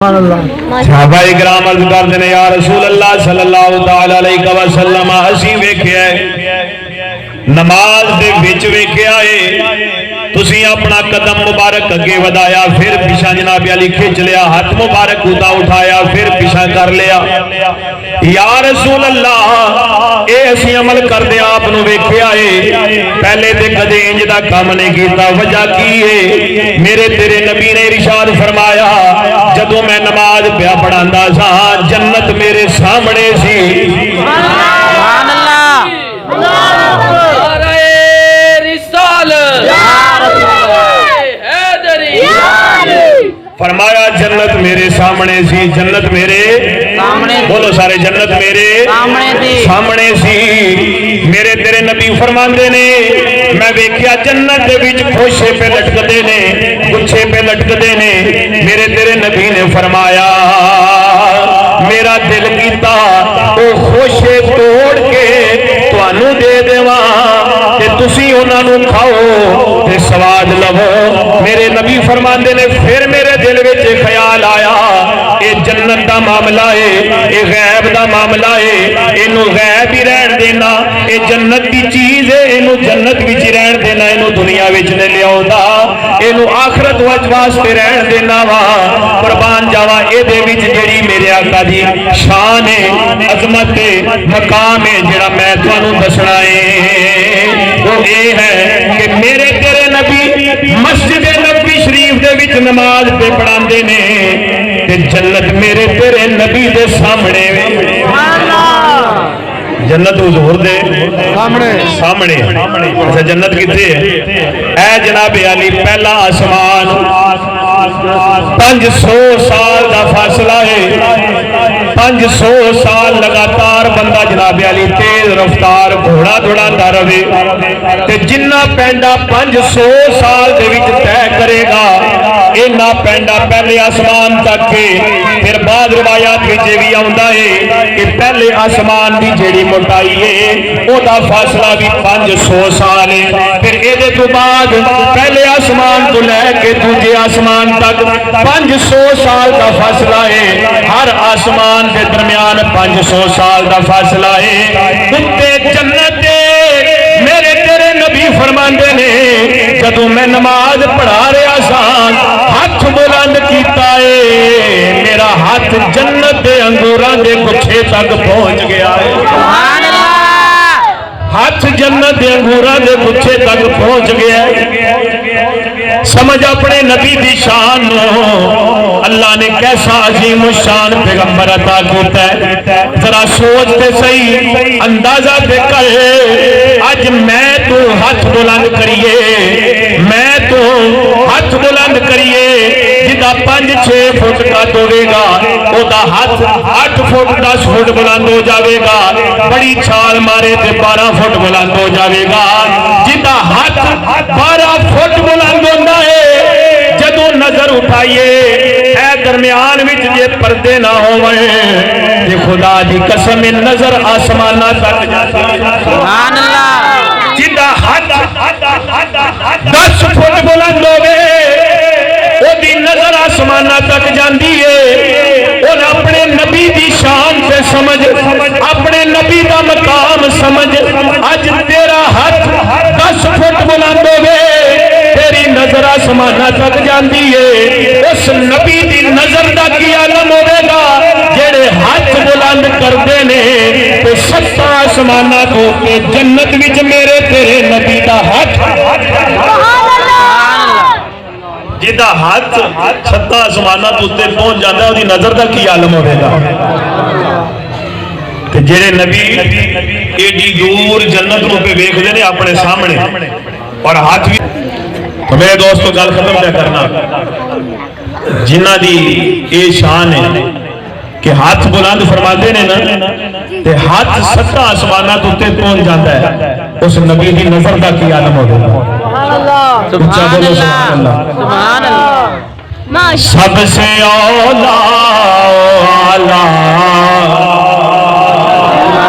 صحابہ اکرام عرض کرتے ہیں یا رسول اللہ صلی اللہ تعالی علیہ وسلم اسی ویکھیا ہے نماز دے وچ ویکھیا ہے تسی اپنا قدم مبارک اگے ودایا پھر پیچھے جناب علی کھچ لیا ہاتھ مبارک اونچا اٹھایا پھر پیچھے کر لیا یا رسول اللہ اے اسی عمل کردے آپ نو ویکھیا ہے پہلے تے کدے انج دا کام نہیں کیتا وجہ کی ہے میرے تیرے نبی نے ارشاد فرمایا جدوں میں نماز پیا پڑھاندا سا جنت میرے سامنے سی سبحان اللہ فرمایا جنت میرے سامنے سی جنت میرے سامنے بولو سارے جنت میرے سامنے سی میرے تیرے نبی فرماندے نے میں ویکھیا جنت دے وچ خوشے پہ لٹکدے نے گچھے پہ لٹکدے نے میرے تیرے نبی نے فرمایا میرا دل کیتا او خوشے توڑ کے تانوں دے دیواں تے تسی انہاں نوں کھاؤ تے سواد لو میرے نبی فرماندے نے پھر میرے دل وچ خیال آیا اے جنت دا معاملہ ہے اے غیب دا معاملہ ہے اینو غیب ہی رہن دینا اے جنت دی چیز ہے اینو جنت وچ رہن دینا اینو دنیا وچ نہیں لیاوندا اینو آخرت واسطے رہن دینا وا قربان جاواں اے دے وچ جڑی میرے آقا دی شان ہے عظمت ہے مقام ہے جڑا میں تانوں دسنا ہے وہ اے ہے کہ میرے تیرے نبی مسجد نبوی شریف دے وچ نماز پہ پڑھاندے نے تے جنت میرے تیرے نبی دے سامنے جنت حضور دے سامنے اچھا جنت کتے ہے اے جناب علی پہلا آسمان 500 سال دا فاصلہ ہے 500 سال لگاتار بندہ جناب علی تیز رفتار گھوڑا دوڑاندا رہے تے جنہ پینڈا 500 سال دے وچ طے کرے گا اینا پینڈا پہلے آسمان تک کے پھر بعد روایات وچ بھی آوندا ہے کہ پہلے آسمان دی جیڑی موٹائی ہے او دا فاصلہ بھی 500 سال ہے پھر اے دے تو بعد پہلے آسمان تو لے کے دوسرے آسمان تک 500 سال دا فاصلہ ہے ہر آسمان کے درمیان 500 سال دا فاصلہ ہے کتے جنت میرے تیرے نبی فرماندے نے جدوں میں نماز پڑھا رہا سا ہاتھ بلند کیتا ہے میرا ہاتھ جنت دے انگوراں دے گچھے تک پہنچ گیا ہے سبحان اللہ ہاتھ جنت دے انگوراں دے گچھے تک پہنچ گیا ہے سمجھ اپنے نبی دی شان اللہ نے کیسا عظیم الشان پیغمبر عطا کیتا ہے ذرا سوچ تے صحیح اندازہ تے کر اج میں تو ہاتھ بلند کریے میں تو ہاتھ بلند کریے جدا 5-6 فٹ کا ہوے گا او دا ہاتھ 8 فٹ 10 فٹ بلند ہو جاوے گا بڑی چھال مارے تے 12 فٹ بلند ہو جاوے گا جدا ہاتھ 12 فٹ بلند ہوندا ہے جدوں نظر اٹھائیے اے درمیان وچ جے پردے نہ ہوویں تے خدا دی قسم نظر آسماناں تک سبحان اللہ جدا ہاتھ 10 فٹ بلند ہوے او دی نظر آسماناں تک جاندی ہے اور اپنے نبی دی شان سے سمجھ اپنے نبی دا مقام سمجھ اج تیرا ہاتھ 10 فٹ بلند ہوے تیری نظر آسماناں تک جاندی ہے اس نبی دی نظر دا کی عالم ہوے گا جڑے ہاتھ بلند کردے نے تے 7 آسماناں تو کہ جنت وچ میرے تیرے نبی دا ہاتھ جدا ہاتھ 7 آسماناں تو تے پہنچ جاندا ہے اودی نظر دا کی عالم ہوے گا تے جڑے نبی ایڈی دور جنت نو پہ ویکھدے نے اپنے سامنے اور ہاتھ بھی تو میرے دوستو گل ختم کیا کرنا جنہ دی اے شان ہے کہ ہاتھ بلند فرماتے نے نا تے ہاتھ 7 آسماناں تو تے پہنچ جاتا ہے اس نبی دی نظر دا کی عالم ہو گیا سبحان اللہ سبحان اللہ سب سے اولا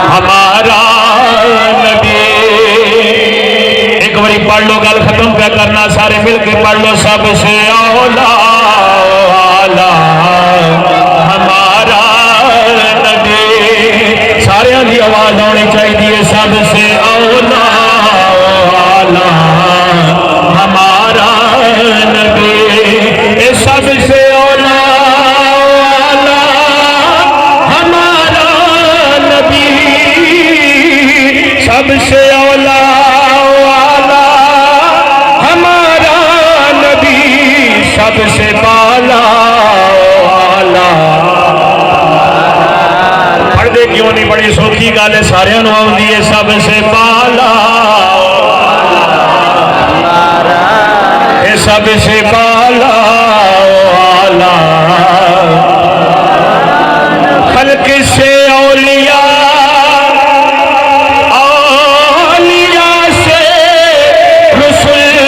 ہمارا نبی ایک باری پڑھ لو گل ختم پہ کرنا سارے مل کے پڑھ لو سب سے اولا سب سے اولا والا ہمارا نبی سب سے اولا والا ہمارا نبی سب سے اولا والا ہمارا نبی سب سے بالا والا پڑھتے کیوں نہیں بڑی سوکھی گل ہے سارے آتی ہے سب سے بالا سب سے بالا والا خلق سے اولیاء اولیاء سے رسول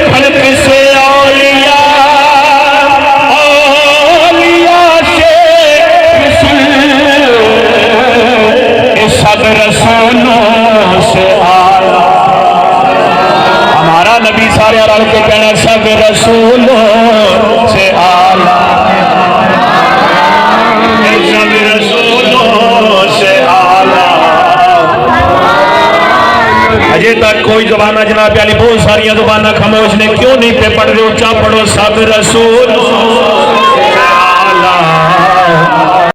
خلق سے اولیاء اولیاء سے رسول سب رسولوں سے آیا ہمارا نبی سارے رل کے کہنا سب رسولوں سے آلہ سب رسولوں سے آلہ اجے تک کوئی زبانہ جناب علی بہت ساری زبانہ خاموش نے کیوں نہیں پہ پڑھ رہے اونچا پڑھو سب رسولوں